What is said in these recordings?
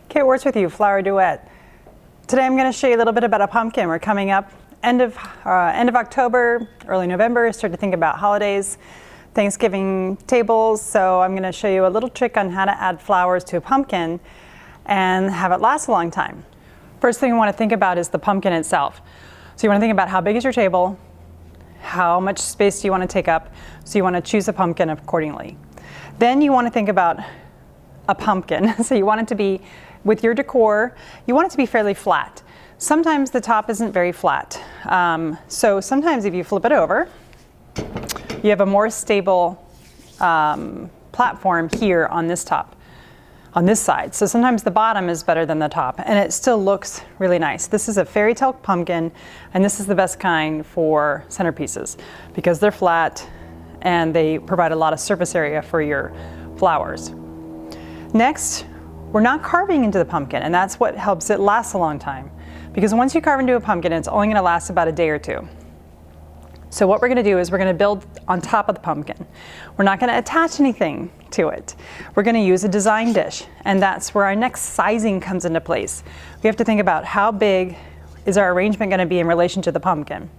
Kate Works with you, Flower Duet. Today I'm going to show you a little bit about a pumpkin. We're coming up end of October, early November, start to think about holidays, Thanksgiving tables. So I'm going to show you a little trick on how to add flowers to a pumpkin and have it last a long time. First thing you want to think about is the pumpkin itself. So you want to think about how big is your table, how much space do you want to take up, so you want to choose a pumpkin accordingly. Then you want to think about a pumpkin. So you want it to be, with your decor, you want it to be fairly flat. Sometimes the top isn't very flat. So sometimes if you flip it over, you have a more stable platform here on this top, on this side. So sometimes the bottom is better than the top, and it still looks really nice. This is a Fairytale pumpkin, and this is the best kind for centerpieces because they're flat and they provide a lot of surface area for your flowers. Next, we're not carving into the pumpkin, and that's what helps it last a long time. Because once you carve into a pumpkin, it's only going to last about a day or two. So what we're going to do is we're going to build on top of the pumpkin. We're not going to attach anything to it. We're going to use a design dish, and that's where our next sizing comes into place. We have to think about how big is our arrangement going to be in relation to the pumpkin.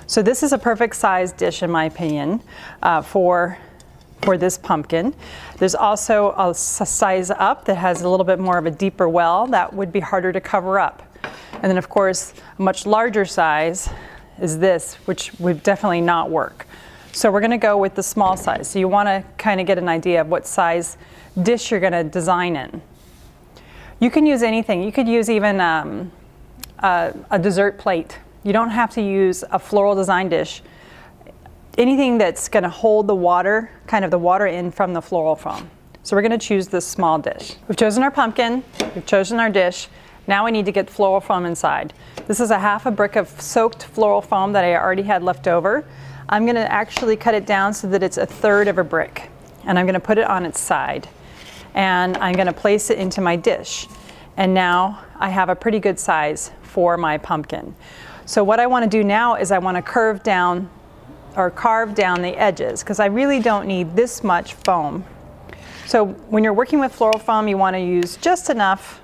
So this is a perfect size dish, in my opinion, for this pumpkin. There's also a size up that has a little bit more of a deeper well that would be harder to cover up. And then of course, a much larger size is this, which would definitely not work. So we're going to go with the small size. So you want to kind of get an idea of what size dish you're going to design in. You can use anything. You could use even a dessert plate. You don't have to use a floral design dish. Anything that's going to hold the water, kind of the water in from the floral foam. So we're going to choose this small dish. We've chosen our pumpkin, we've chosen our dish. Now we need to get floral foam inside. This is a half a brick of soaked floral foam that I already had left over. I'm going to actually cut it down so that it's a third of a brick. And I'm going to put it on its side. And I'm going to place it into my dish. And now I have a pretty good size for my pumpkin. So what I want to do now is I want to curve down or carve down the edges because I really don't need this much foam. So when you're working with floral foam, you want to use just enough,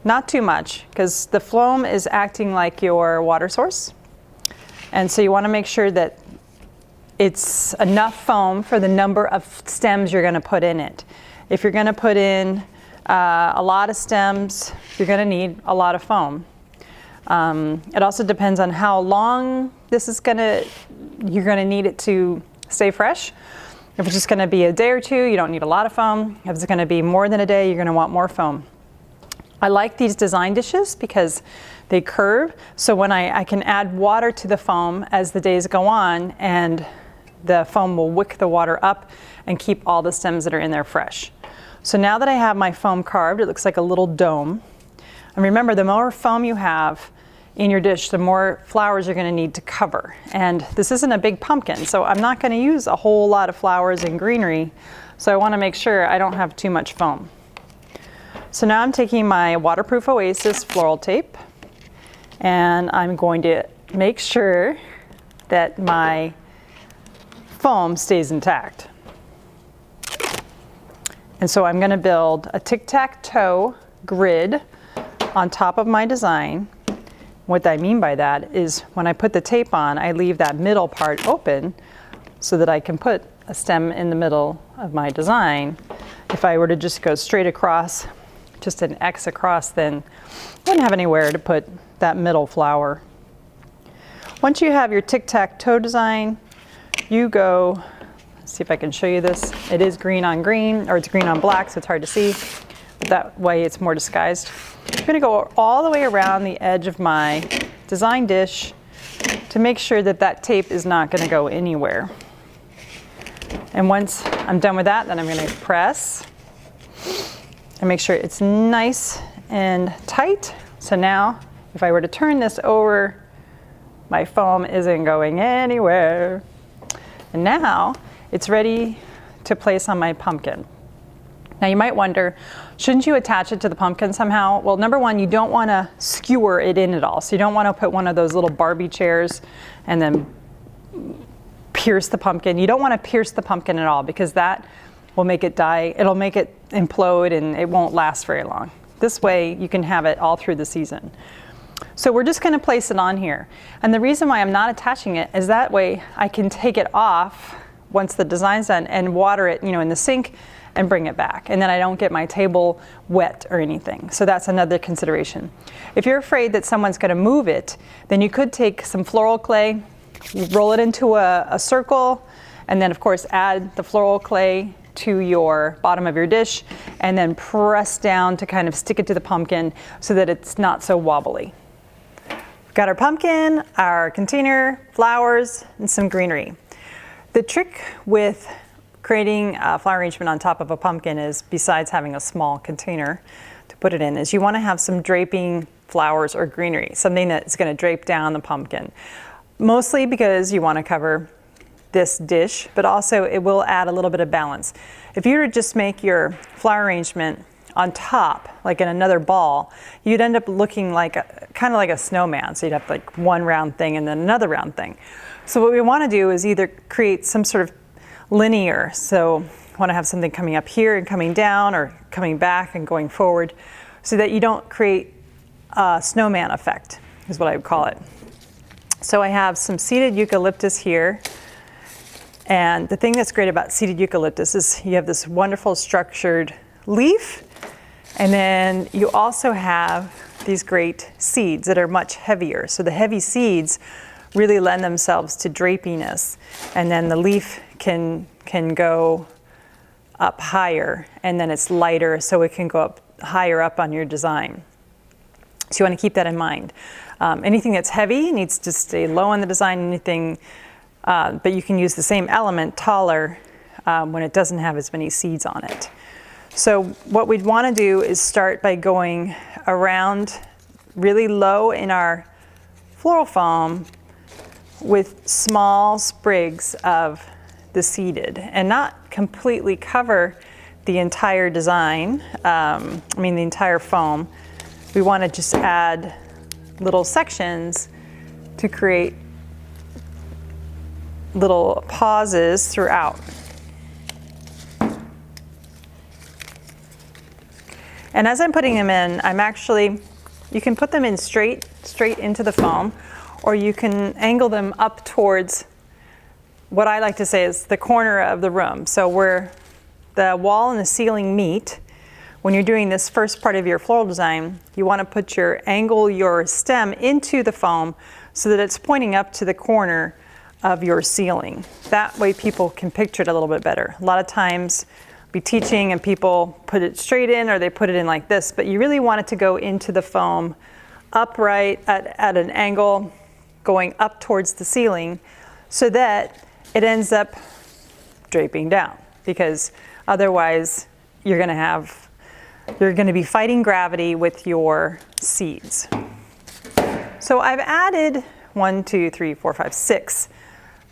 not too much, because the foam is acting like your water source. And so you want to make sure that it's enough foam for the number of stems you're going to put in it. If you're going to put in a lot of stems, you're going to need a lot of foam. It also depends on how long this is you're going to need it to stay fresh. If it's just going to be a day or two, you don't need a lot of foam. If it's going to be more than a day, you're going to want more foam. I like these design dishes because they curve, so when I can add water to the foam as the days go on, and the foam will wick the water up and keep all the stems that are in there fresh. So now that I have my foam carved, it looks like a little dome. And remember, the more foam you have in your dish, the more flowers you're going to need to cover. And this isn't a big pumpkin, so I'm not going to use a whole lot of flowers and greenery. So I want to make sure I don't have too much foam. So now I'm taking my Waterproof Oasis floral tape, and I'm going to make sure that my foam stays intact. And so I'm going to build a tic-tac-toe grid on top of my design. What I mean by that is when I put the tape on, I leave that middle part open so that I can put a stem in the middle of my design. If I were to just go straight across, just an X across, then I wouldn't have anywhere to put that middle flower. Once you have your tic-tac-toe design, you go, let's see if I can show you this. It is green on green, or it's green on black, so it's hard to see. But that way it's more disguised. I'm going to go all the way around the edge of my design dish to make sure that that tape is not going to go anywhere. And once I'm done with that, then I'm going to press and make sure it's nice and tight. So now if I were to turn this over, my foam isn't going anywhere. And now it's ready to place on my pumpkin. Now you might wonder, shouldn't you attach it to the pumpkin somehow? Well, number one, you don't want to skewer it in at all. So you don't want to put one of those little Barbie chairs and then pierce the pumpkin. You don't want to pierce the pumpkin at all because that will make it die. It'll make it implode and it won't last very long. This way you can have it all through the season. So we're just going to place it on here. And the reason why I'm not attaching it is that way I can take it off once the design's done and water it, in the sink and bring it back. And then I don't get my table wet or anything. So that's another consideration. If you're afraid that someone's going to move it, then you could take some floral clay, roll it into a circle, and then of course add the floral clay to your bottom of your dish, and then press down to kind of stick it to the pumpkin so that it's not so wobbly. We've got our pumpkin, our container, flowers, and some greenery. The trick with creating a flower arrangement on top of a pumpkin is, besides having a small container to put it in, is you want to have some draping flowers or greenery, something that's going to drape down the pumpkin. Mostly because you want to cover this dish, but also it will add a little bit of balance. If you were to just make your flower arrangement on top, like in another ball, you'd end up looking like kind of like a snowman. So you'd have like one round thing and then another round thing. So what we want to do is either create some sort of linear, so you want to have something coming up here and coming down, or coming back and going forward, so that you don't create a snowman effect, is what I would call it. So I have some seeded eucalyptus here, and the thing that's great about seeded eucalyptus is you have this wonderful structured leaf, and then you also have these great seeds that are much heavier. So the heavy seeds really lend themselves to drapiness, and then the leaf can go up higher, and then it's lighter, so it can go up higher up on your design. So you want to keep that in mind. Anything that's heavy needs to stay low on the design. Anything, but you can use the same element taller when it doesn't have as many seeds on it. So what we'd want to do is start by going around really low in our floral foam with small sprigs of the seeded, and not completely cover the entire design, the entire foam. We want to just add little sections to create little pauses throughout. And as I'm putting them in, you can put them in straight into the foam, or you can angle them up towards what I like to say is the corner of the room. So where the wall and the ceiling meet, when you're doing this first part of your floral design, you want to angle your stem into the foam so that it's pointing up to the corner of your ceiling. That way people can picture it a little bit better. A lot of times I'll be teaching and people put it straight in, or they put it in like this, but you really want it to go into the foam upright at an angle going up towards the ceiling, so that it ends up draping down, because otherwise you're going to be fighting gravity with your seeds. So I've added 6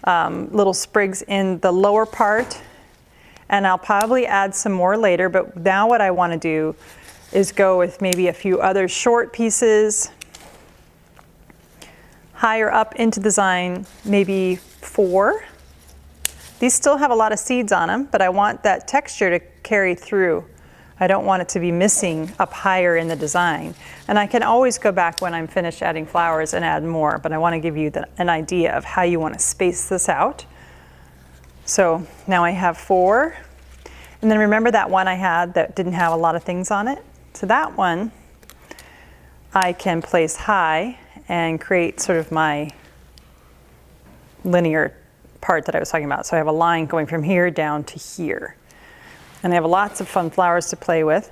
little sprigs in the lower part, and I'll probably add some more later, but now what I want to do is go with maybe a few other short pieces higher up into the design, maybe 4. These still have a lot of seeds on them, but I want that texture to carry through. I don't want it to be missing up higher in the design. And I can always go back when I'm finished adding flowers and add more, but I want to give you an idea of how you want to space this out. So now I have 4. And then remember that one I had that didn't have a lot of things on it? So that one I can place high and create sort of my linear part that I was talking about. So I have a line going from here down to here. And I have lots of fun flowers to play with,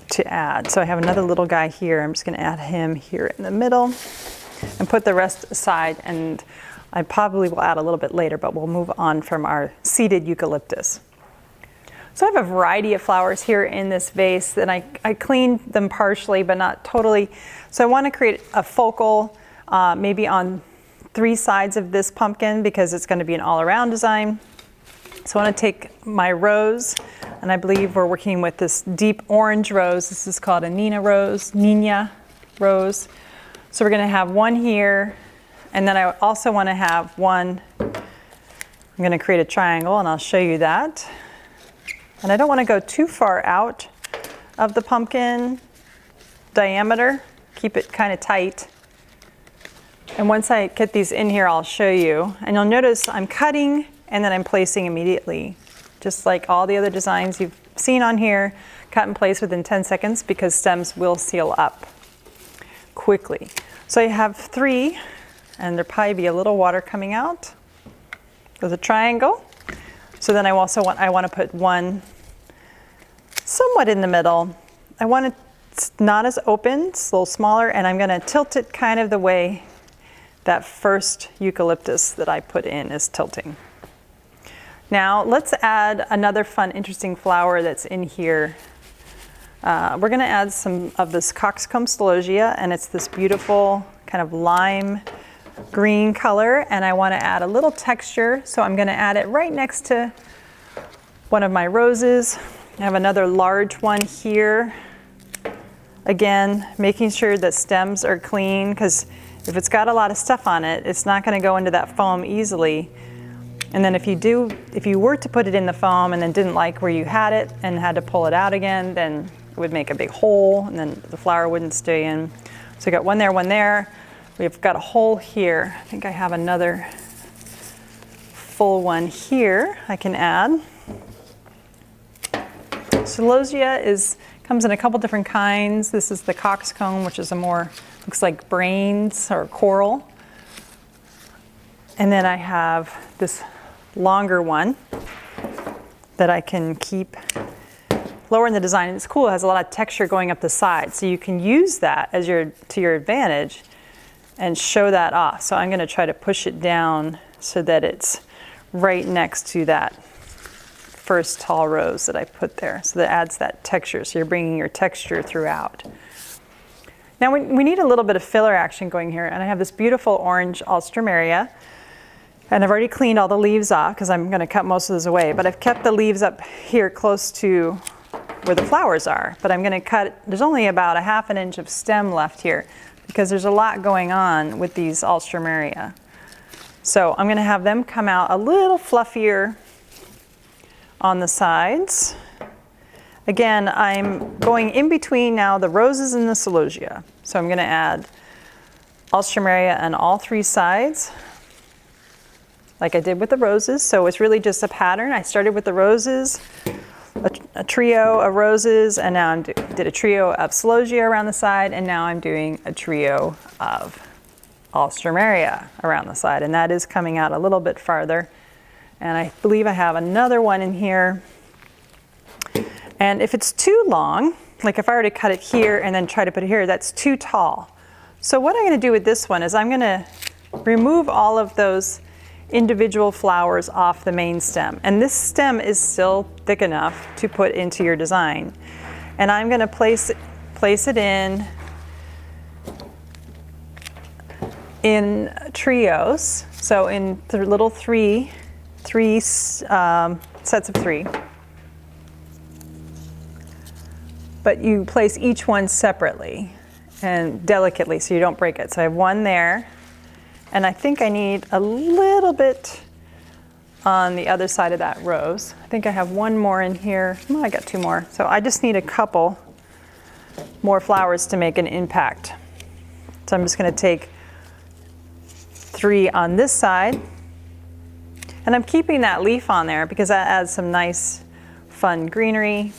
to add. So I have another little guy here. I'm just going to add him here in the middle and put the rest aside. And I probably will add a little bit later, but we'll move on from our seeded eucalyptus. So I have a variety of flowers here in this vase, and I cleaned them partially, but not totally. So I want to create a focal, maybe on 3 sides of this pumpkin, because it's going to be an all-around design. So I want to take my rose, and I believe we're working with this deep orange rose. This is called a Nina rose. So we're going to have one here, and then I also want to have one. I'm going to create a triangle, and I'll show you that. And I don't want to go too far out, of the pumpkin diameter. Keep it kind of tight. And once I get these in here, I'll show you. And you'll notice I'm cutting and then I'm placing immediately. Just like all the other designs you've seen on here, cut and place within 10 seconds because stems will seal up quickly. So you have 3, and there'll probably be a little water coming out. There's a triangle. So then I want to put one somewhat in the middle. I want it not as open, it's a little smaller, and I'm going to tilt it kind of the way that first eucalyptus that I put in is tilting. Now let's add another fun, interesting flower that's in here. We're going to add some of this coxcomb celosia, and it's this beautiful kind of lime green color, and I want to add a little texture, so I'm going to add it right next to one of my roses. I have another large one here. Again, making sure that stems are clean, because if it's got a lot of stuff on it, it's not going to go into that foam easily. And then if you were to put it in the foam and then didn't like where you had it and had to pull it out again, then it would make a big hole and then the flower wouldn't stay in. So I got one there, one there. We've got a hole here. I think I have another full one here I can add. Celosia comes in a couple different kinds. This is the coxcomb, which is a more, looks like brains or coral. And then I have this longer one that I can keep lower in the design. It's cool, it has a lot of texture going up the side. So you can use that as to your advantage and show that off. So I'm gonna try to push it down so that it's right next to that first tall rose that I put there. So that adds that texture. So you're bringing your texture throughout. Now we need a little bit of filler action going here, and I have this beautiful orange alstroemeria. And I've already cleaned all the leaves off because I'm going to cut most of those away, but I've kept the leaves up here close to where the flowers are. But I'm going to cut, there's only about a ½ inch of stem left here because there's a lot going on with these alstroemeria. So I'm going to have them come out a little fluffier on the sides. Again, I'm going in between now the roses and the celosia. So I'm going to add alstroemeria on all 3 sides, like I did with the roses. So it's really just a pattern. I started with the roses, a trio of roses, and now I did a trio of celosia around the side, and now I'm doing a trio of alstroemeria around the side, and that is coming out a little bit farther. And I believe I have another one in here. And if it's too long, like if I were to cut it here and then try to put it here, that's too tall. So what I'm going to do with this one is I'm going to remove all of those individual flowers off the main stem. And this stem is still thick enough to put into your design. And I'm going to place it in trios. So in the little three sets of 3. But you place each one separately and delicately so you don't break it. So I have one there. And I think I need a little bit on the other side of that rose. I think I have one more in here. Oh, I got 2 more. So I just need a couple more flowers to make an impact. So I'm just going to take 3 on this side. And I'm keeping that leaf on there because that adds some nice, fun greenery.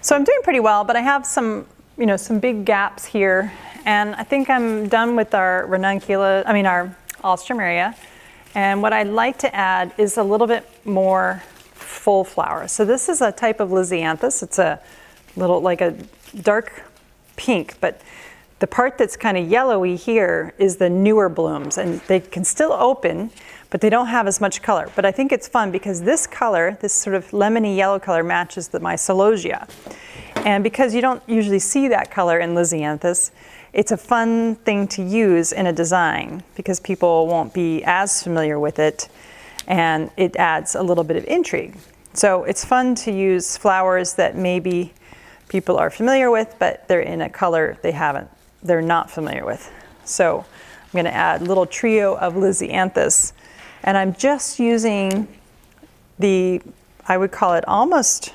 So I'm doing pretty well, but I have some big gaps here, and I think I'm done with our our alstroemeria. And what I'd like to add is a little bit more full flower. So this is a type of Lanthus. It's a little like a dark pink, but the part that's kind of yellowy here is the newer blooms, and they can still open, but they don't have as much color. But I think it's fun because this color, this sort of lemony yellow color, matches my celosia. And because you don't usually see that color in Lanthus, it's a fun thing to use in a design because people won't be as familiar with it, and it adds a little bit of intrigue. So it's fun to use flowers that maybe people are familiar with, but they're in a color they're not familiar with. So I'm going to add a little trio of Lanthus, and I'm just using I would call it almost,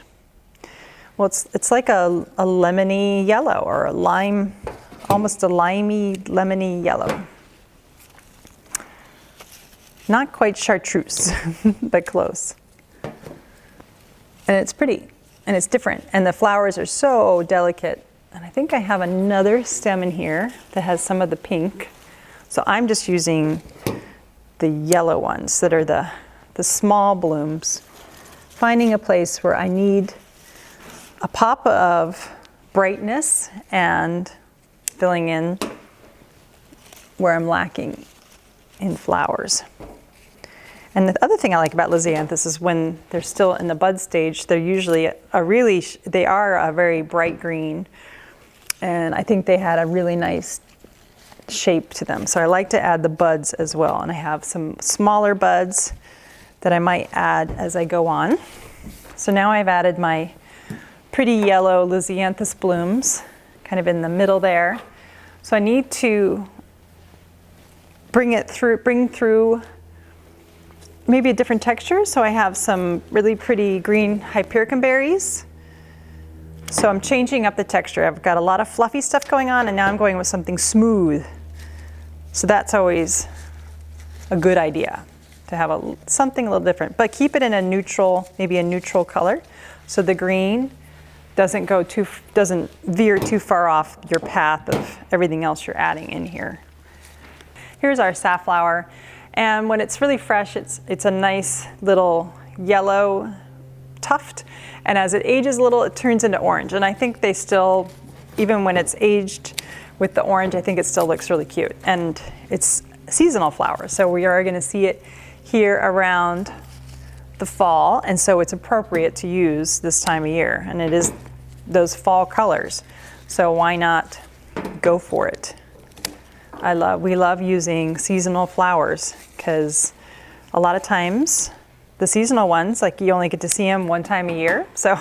well, it's like a lemony yellow, or a lime, almost a limey, lemony yellow. Not quite chartreuse, but close. And it's pretty, and it's different, and the flowers are so delicate. And I think I have another stem in here that has some of the pink. So I'm just using the yellow ones that are the small blooms, finding a place where I need a pop of brightness and filling in where I'm lacking in flowers. And the other thing I like about Lanthus is when they're still in the bud stage, they're usually they are a very bright green. And I think they had a really nice shape to them. So I like to add the buds as well. And I have some smaller buds that I might add as I go on. So now I've added my pretty yellow Lanthus blooms, kind of in the middle there. So I need to bring through maybe a different texture. So I have some really pretty green Hypericum berries. So I'm changing up the texture. I've got a lot of fluffy stuff going on, and now I'm going with something smooth. So that's always a good idea, to have something a little different, but keep it in a neutral, maybe a neutral color, so the green doesn't veer too far off your path of everything else you're adding in here. Here's our safflower, and when it's really fresh, it's a nice little yellow tuft, and as it ages a little, it turns into orange. And I think they still, even when it's aged with the orange, I think it still looks really cute. And it's a seasonal flower, so we are going to see it here around the fall, and so it's appropriate to use this time of year, and it is those fall colors, so why not go for it? We love using seasonal flowers, because a lot of times the seasonal ones, like, you only get to see them one time a year, so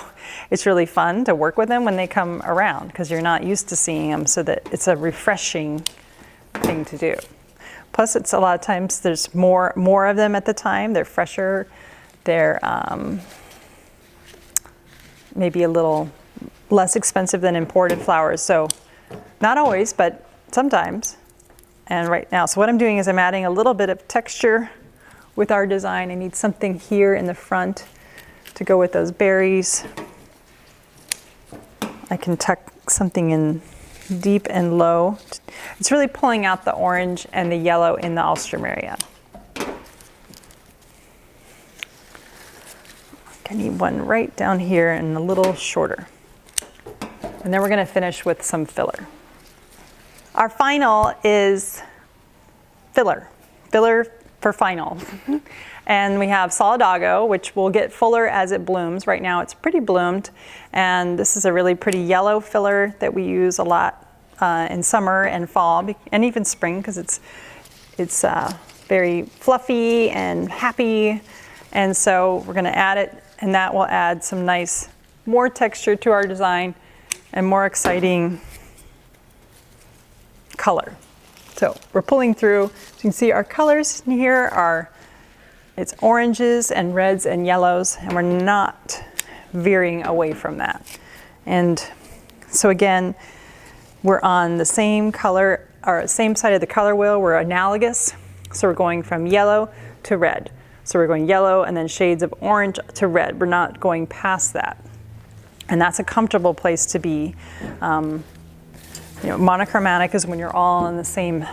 it's really fun to work with them when they come around, because you're not used to seeing them, so that it's a refreshing thing to do. Plus, it's a lot of times there's more of them at the time. They're fresher. They're maybe a little less expensive than imported flowers. So not always, but sometimes. And right now, so what I'm doing is I'm adding a little bit of texture with our design. I need something here in the front to go with those berries. I can tuck something in deep and low. It's really pulling out the orange and the yellow in the alstroemeria. I need one right down here and a little shorter. And then we're going to finish with some filler. Our final is filler for final. And we have Solido, which will get fuller as it blooms. Right now it's pretty bloomed, and this is a really pretty yellow filler that we use a lot in summer and fall, and even spring, because it's very fluffy and happy. And so we're going to add it, and that will add some nice, more texture to our design and more exciting color. So we're pulling through. So you can see our colors in here are, it's oranges and reds and yellows, and we're not veering away from that. And so again, we're on the same color, or same side of the color wheel. We're analogous. So we're going from yellow to red. So we're going yellow and then shades of orange to red. We're not going past that. And that's a comfortable place to be. Monochromatic is when you're all in the same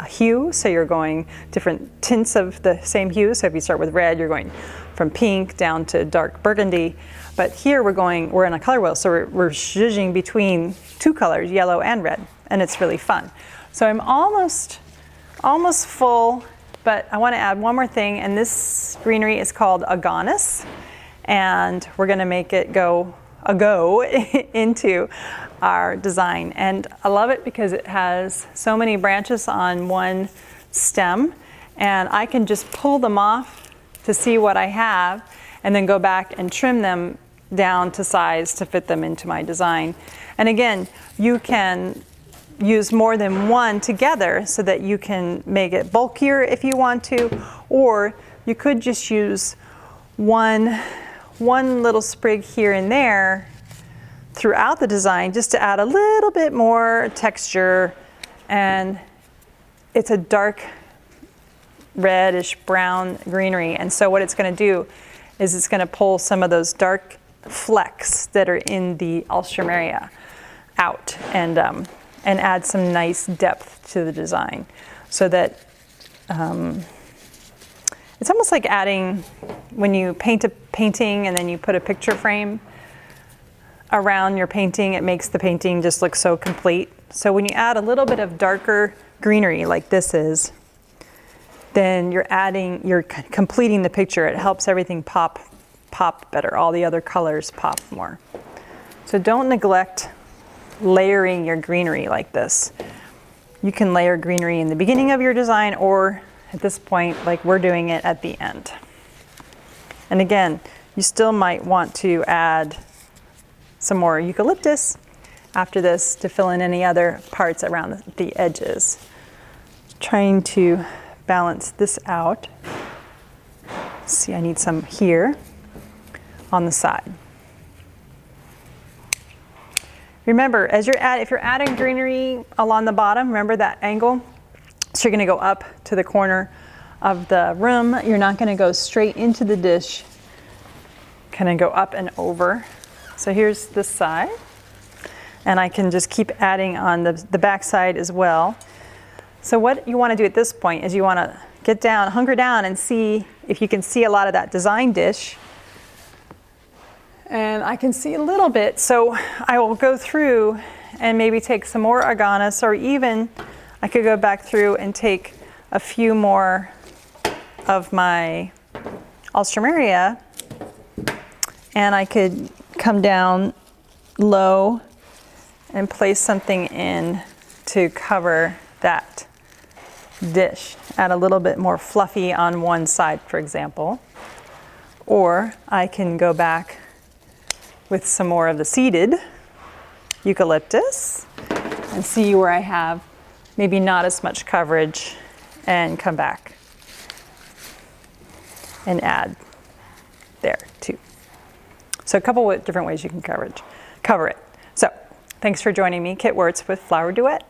hue, so you're going different tints of the same hue. So if you start with red, you're going from pink down to dark burgundy. But here we're in a color wheel, so we're zhuzhing between two colors, yellow and red, and it's really fun. So I'm almost full, but I want to add one more thing, and this greenery is called Agonis, and we're going to make it go into our design. And I love it because it has so many branches on one stem, and I can just pull them off to see what I have, and then go back and trim them down to size to fit them into my design. And again, you can use more than one together so that you can make it bulkier if you want to, or you could just use one little sprig here and there throughout the design just to add a little bit more texture. And it's a dark reddish brown greenery. And so what it's going to do is it's going to pull some of those dark flecks that are in the alstroemeria out and add some nice depth to the design, so that it's almost like adding, when you paint a painting and then you put a picture frame around your painting, it makes the painting just look so complete. So when you add a little bit of darker greenery like this is, then you're completing the picture. It helps everything pop better. All the other colors pop more. So don't neglect layering your greenery like this. You can layer greenery in the beginning of your design, or at this point, like we're doing it at the end. And again, you still might want to add some more eucalyptus after this to fill in any other parts around the edges. Trying to balance this out. See, I need some here on the side. Remember, if you're adding greenery along the bottom, remember that angle? So you're going to go up to the corner of the room. You're not going to go straight into the dish. Kind of go up and over. So here's this side. And I can just keep adding on the back side as well. So what you want to do at this point is you want to get down, hunker down, and see if you can see a lot of that design dish. And I can see a little bit, so I will go through and maybe take some more aganis, or even I could go back through and take a few more of my alstroemeria, and I could come down low and place something in to cover that dish. Add a little bit more fluffy on one side, for example. Or I can go back with some more of the seeded eucalyptus and see where I have maybe not as much coverage, and come back and add there too. So a couple of different ways you can cover it. So thanks for joining me, Kit Wertz with Flower Duet.